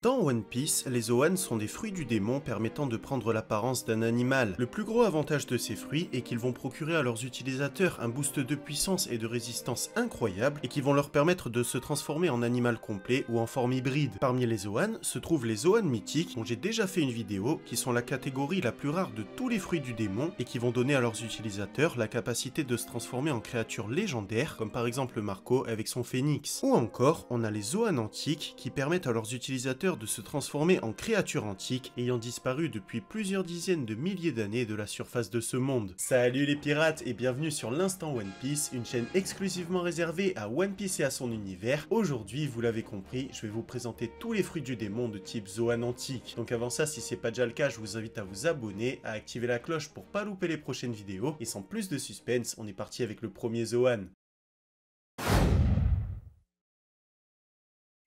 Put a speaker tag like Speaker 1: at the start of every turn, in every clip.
Speaker 1: Dans One Piece, les Zoan sont des fruits du démon permettant de prendre l'apparence d'un animal. Le plus gros avantage de ces fruits est qu'ils vont procurer à leurs utilisateurs un boost de puissance et de résistance incroyable et qui vont leur permettre de se transformer en animal complet ou en forme hybride. Parmi les Zoan se trouvent les Zoan mythiques dont j'ai déjà fait une vidéo qui sont la catégorie la plus rare de tous les fruits du démon et qui vont donner à leurs utilisateurs la capacité de se transformer en créatures légendaires comme par exemple Marco avec son phénix. Ou encore, on a les Zoan antiques qui permettent à leurs utilisateurs de se transformer en créatures antiques ayant disparu depuis plusieurs dizaines de milliers d'années de la surface de ce monde. Salut les pirates et bienvenue sur l'Instant One Piece, une chaîne exclusivement réservée à One Piece et à son univers. Aujourd'hui, vous l'avez compris, je vais vous présenter tous les fruits du démon de type Zoan antique. Donc avant ça, si c'est pas déjà le cas, je vous invite à vous abonner, à activer la cloche pour pas louper les prochaines vidéos. Et sans plus de suspense, on est parti avec le premier Zoan.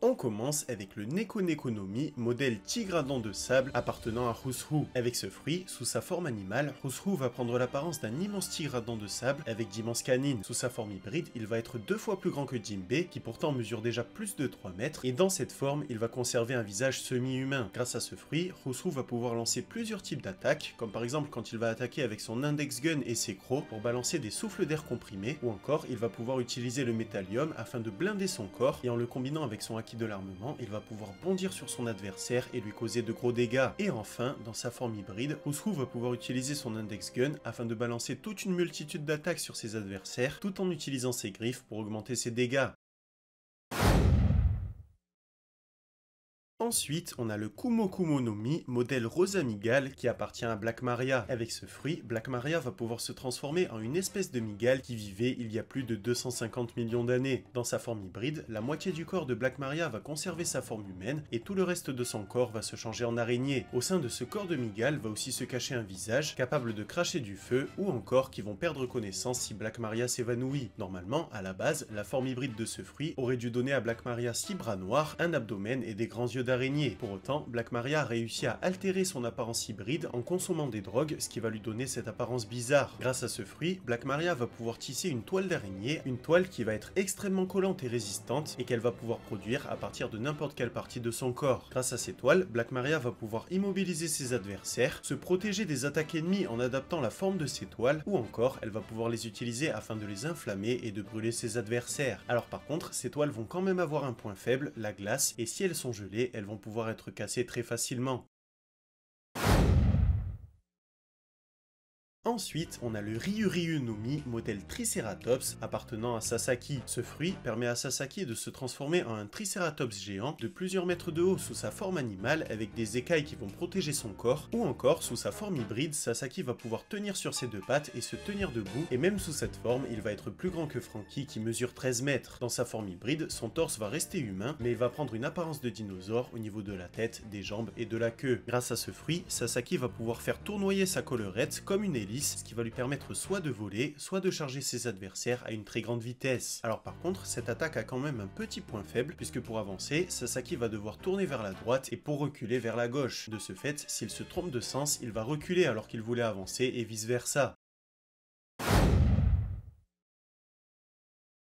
Speaker 1: On commence avec le Neko Neko no Mi, modèle tigre à dents de sable appartenant à Hushu. Avec ce fruit, sous sa forme animale, Hushu va prendre l'apparence d'un immense tigre à dents de sable avec d'immenses canines. Sous sa forme hybride, il va être 2 fois plus grand que Jinbei, qui pourtant mesure déjà plus de 3 mètres, et dans cette forme, il va conserver un visage semi-humain. Grâce à ce fruit, Hushu va pouvoir lancer plusieurs types d'attaques, comme par exemple quand il va attaquer avec son index gun et ses crocs pour balancer des souffles d'air comprimés, ou encore il va pouvoir utiliser le métallium afin de blinder son corps, et en le combinant avec son acquis de l'armement, il va pouvoir bondir sur son adversaire et lui causer de gros dégâts. Et enfin, dans sa forme hybride, Hushu va pouvoir utiliser son index gun afin de balancer toute une multitude d'attaques sur ses adversaires, tout en utilisant ses griffes pour augmenter ses dégâts. Ensuite, on a le Kumo Kumo no Mi, modèle Rosa Migale, qui appartient à Black Maria. Avec ce fruit, Black Maria va pouvoir se transformer en une espèce de migale qui vivait il y a plus de 250 millions d'années. Dans sa forme hybride, la moitié du corps de Black Maria va conserver sa forme humaine, et tout le reste de son corps va se changer en araignée. Au sein de ce corps de migale va aussi se cacher un visage, capable de cracher du feu, ou encore qui vont perdre connaissance si Black Maria s'évanouit. Normalement, à la base, la forme hybride de ce fruit aurait dû donner à Black Maria 6 bras noirs, un abdomen et des grands yeux d'araignée. Pour autant, Black Maria a réussi à altérer son apparence hybride en consommant des drogues, ce qui va lui donner cette apparence bizarre. Grâce à ce fruit, Black Maria va pouvoir tisser une toile d'araignée, une toile qui va être extrêmement collante et résistante et qu'elle va pouvoir produire à partir de n'importe quelle partie de son corps. Grâce à ces toiles, Black Maria va pouvoir immobiliser ses adversaires, se protéger des attaques ennemies en adaptant la forme de ses toiles, ou encore elle va pouvoir les utiliser afin de les inflammer et de brûler ses adversaires. Alors par contre, ces toiles vont quand même avoir un point faible, la glace, et si elles sont gelées, elles vont pouvoir être cassées très facilement. Ensuite, on a le Ryuryu no Mi, modèle Triceratops, appartenant à Sasaki. Ce fruit permet à Sasaki de se transformer en un Triceratops géant de plusieurs mètres de haut sous sa forme animale avec des écailles qui vont protéger son corps, ou encore sous sa forme hybride, Sasaki va pouvoir tenir sur ses 2 pattes et se tenir debout, et même sous cette forme, il va être plus grand que Franky qui mesure 13 mètres. Dans sa forme hybride, son torse va rester humain, mais il va prendre une apparence de dinosaure au niveau de la tête, des jambes et de la queue. Grâce à ce fruit, Sasaki va pouvoir faire tournoyer sa collerette comme une hélice, ce qui va lui permettre soit de voler, soit de charger ses adversaires à une très grande vitesse. Alors par contre, cette attaque a quand même un petit point faible, puisque pour avancer, Sasaki va devoir tourner vers la droite et pour reculer vers la gauche. De ce fait, s'il se trompe de sens, il va reculer alors qu'il voulait avancer et vice versa.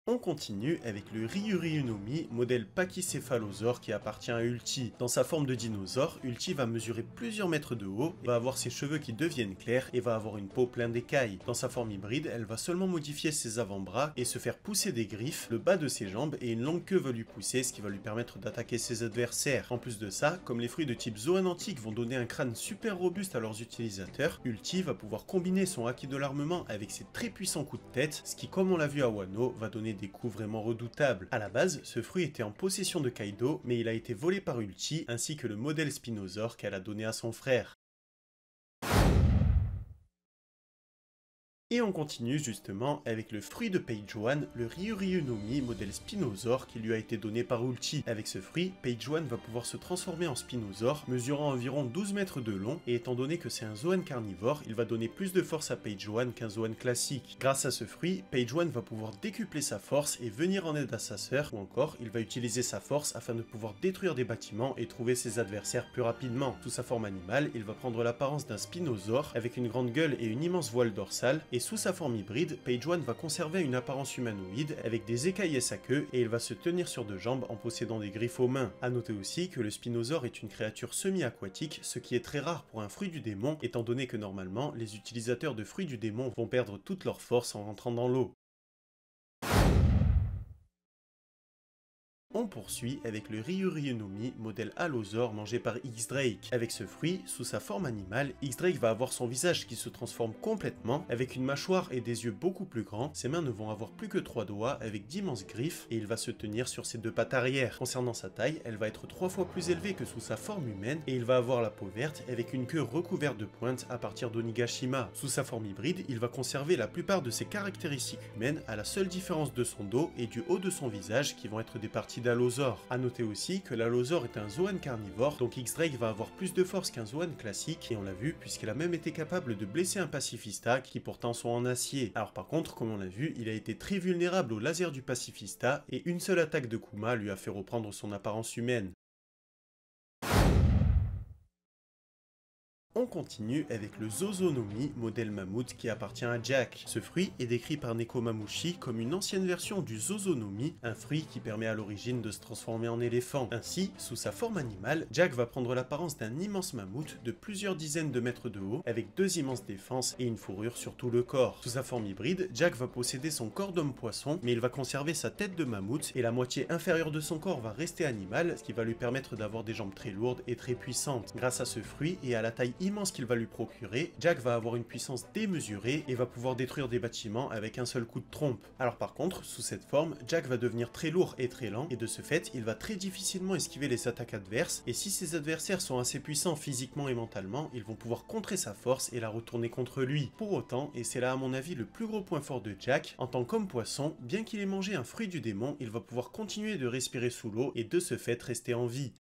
Speaker 1: On continue avec le Ryuryu no Mi, modèle pachycéphalosaure qui appartient à Ulti. Dans sa forme de dinosaure, Ulti va mesurer plusieurs mètres de haut, va avoir ses cheveux qui deviennent clairs et va avoir une peau pleine d'écailles. Dans sa forme hybride, elle va seulement modifier ses avant-bras et se faire pousser des griffes, le bas de ses jambes et une longue queue va lui pousser, ce qui va lui permettre d'attaquer ses adversaires. En plus de ça, comme les fruits de type Zoan antique vont donner un crâne super robuste à leurs utilisateurs, Ulti va pouvoir combiner son acquis de l'armement avec ses très puissants coups de tête, ce qui, comme on l'a vu à Wano, va donner des coups vraiment redoutables. A la base, ce fruit était en possession de Kaido, mais il a été volé par Ulti, ainsi que le modèle Spinosaur qu'elle a donné à son frère. Et on continue justement avec le fruit de Page One, le Ryuryu no Mi, modèle Spinosaur qui lui a été donné par Ulti. Avec ce fruit, Page One va pouvoir se transformer en Spinosaur, mesurant environ 12 mètres de long, et étant donné que c'est un Zoan carnivore, il va donner plus de force à Page One qu'un Zoan classique. Grâce à ce fruit, Page One va pouvoir décupler sa force et venir en aide à sa sœur, ou encore il va utiliser sa force afin de pouvoir détruire des bâtiments et trouver ses adversaires plus rapidement. Sous sa forme animale, il va prendre l'apparence d'un Spinosaur avec une grande gueule et une immense voile dorsale, et sous sa forme hybride, Page One va conserver une apparence humanoïde avec des écailles à sa queue et il va se tenir sur deux jambes en possédant des griffes aux mains. A noter aussi que le Spinosaure est une créature semi-aquatique, ce qui est très rare pour un fruit du démon étant donné que normalement les utilisateurs de fruits du démon vont perdre toute leur force en rentrant dans l'eau. On poursuit avec le Ryuryunomi modèle Allosaure mangé par X-Drake. Avec ce fruit, sous sa forme animale, X-Drake va avoir son visage qui se transforme complètement avec une mâchoire et des yeux beaucoup plus grands. Ses mains ne vont avoir plus que 3 doigts avec d'immenses griffes et il va se tenir sur ses 2 pattes arrière. Concernant sa taille, elle va être 3 fois plus élevée que sous sa forme humaine et il va avoir la peau verte avec une queue recouverte de pointes à partir d'Onigashima. Sous sa forme hybride, il va conserver la plupart de ses caractéristiques humaines à la seule différence de son dos et du haut de son visage qui vont être des parties d'Allosaure. A noter aussi que l'Allosaure est un Zoan carnivore, donc X-Drake va avoir plus de force qu'un Zoan classique, et on l'a vu puisqu'il a même été capable de blesser un pacifista qui pourtant sont en acier. Alors par contre, comme on l'a vu, il a été très vulnérable au laser du pacifista, et une seule attaque de Kuma lui a fait reprendre son apparence humaine. On continue avec le Zozonomi modèle mammouth qui appartient à Jack. Ce fruit est décrit par Nekomamushi comme une ancienne version du Zozonomi, un fruit qui permet à l'origine de se transformer en éléphant. Ainsi, sous sa forme animale, Jack va prendre l'apparence d'un immense mammouth de plusieurs dizaines de mètres de haut, avec 2 immenses défenses et une fourrure sur tout le corps. Sous sa forme hybride, Jack va posséder son corps d'homme-poisson, mais il va conserver sa tête de mammouth et la moitié inférieure de son corps va rester animale, ce qui va lui permettre d'avoir des jambes très lourdes et très puissantes. Grâce à ce fruit et à la taille immense qu'il va lui procurer, Jack va avoir une puissance démesurée et va pouvoir détruire des bâtiments avec un seul coup de trompe. Alors par contre, sous cette forme, Jack va devenir très lourd et très lent, et de ce fait, il va très difficilement esquiver les attaques adverses, et si ses adversaires sont assez puissants physiquement et mentalement, ils vont pouvoir contrer sa force et la retourner contre lui. Pour autant, et c'est là à mon avis le plus gros point fort de Jack, en tant qu'homme poisson, bien qu'il ait mangé un fruit du démon, il va pouvoir continuer de respirer sous l'eau et de ce fait rester en vie.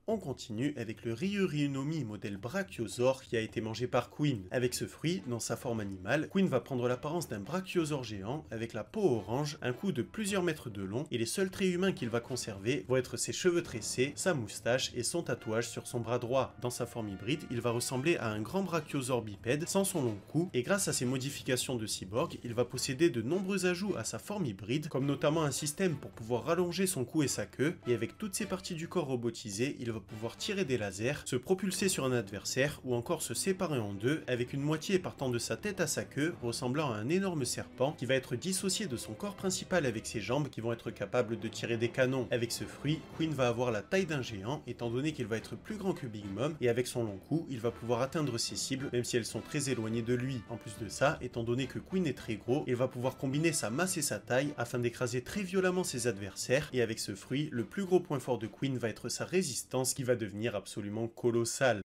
Speaker 1: On continue avec le Ryuryunomi modèle Brachiosaure qui a été mangé par Queen. Avec ce fruit, dans sa forme animale, Queen va prendre l'apparence d'un brachiosaure géant avec la peau orange, un cou de plusieurs mètres de long, et les seuls traits humains qu'il va conserver vont être ses cheveux tressés, sa moustache et son tatouage sur son bras droit. Dans sa forme hybride, il va ressembler à un grand brachiosaure bipède sans son long cou, et grâce à ses modifications de cyborg, il va posséder de nombreux ajouts à sa forme hybride, comme notamment un système pour pouvoir rallonger son cou et sa queue, et avec toutes ses parties du corps robotisées, il va pouvoir tirer des lasers, se propulser sur un adversaire ou encore se séparer en deux avec une moitié partant de sa tête à sa queue ressemblant à un énorme serpent qui va être dissocié de son corps principal avec ses jambes qui vont être capables de tirer des canons. Avec ce fruit, Queen va avoir la taille d'un géant étant donné qu'il va être plus grand que Big Mom et avec son long cou, il va pouvoir atteindre ses cibles même si elles sont très éloignées de lui. En plus de ça, étant donné que Queen est très gros, il va pouvoir combiner sa masse et sa taille afin d'écraser très violemment ses adversaires et avec ce fruit, le plus gros point fort de Queen va être sa résistance qui va devenir absolument colossale.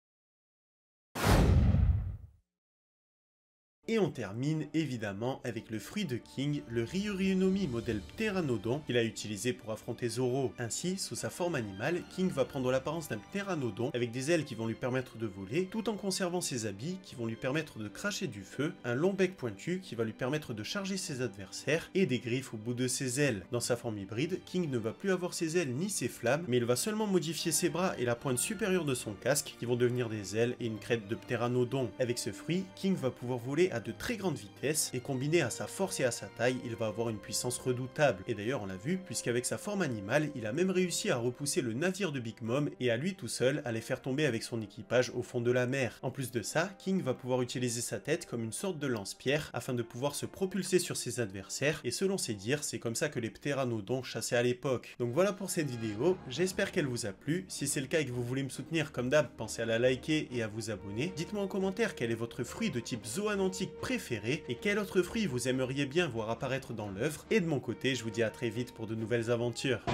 Speaker 1: Et on termine évidemment avec le fruit de King, le Ryuryunomi modèle Pteranodon qu'il a utilisé pour affronter Zoro. Ainsi, sous sa forme animale, King va prendre l'apparence d'un Pteranodon avec des ailes qui vont lui permettre de voler, tout en conservant ses habits qui vont lui permettre de cracher du feu, un long bec pointu qui va lui permettre de charger ses adversaires et des griffes au bout de ses ailes. Dans sa forme hybride, King ne va plus avoir ses ailes ni ses flammes, mais il va seulement modifier ses bras et la pointe supérieure de son casque qui vont devenir des ailes et une crête de Pteranodon. Avec ce fruit, King va pouvoir voler à de très grande vitesse et combiné à sa force et à sa taille, il va avoir une puissance redoutable. Et d'ailleurs on l'a vu puisqu'avec sa forme animale, il a même réussi à repousser le navire de Big Mom et à lui tout seul à les faire tomber avec son équipage au fond de la mer. En plus de ça, King va pouvoir utiliser sa tête comme une sorte de lance-pierre afin de pouvoir se propulser sur ses adversaires et selon ses dires, c'est comme ça que les Pteranodons chassaient à l'époque. Donc voilà pour cette vidéo, j'espère qu'elle vous a plu. Si c'est le cas et que vous voulez me soutenir comme d'hab, pensez à la liker et à vous abonner. Dites-moi en commentaire quel est votre fruit de type zoanantique préféré et quel autre fruit vous aimeriez bien voir apparaître dans l'œuvre. Et de mon côté, je vous dis à très vite pour de nouvelles aventures.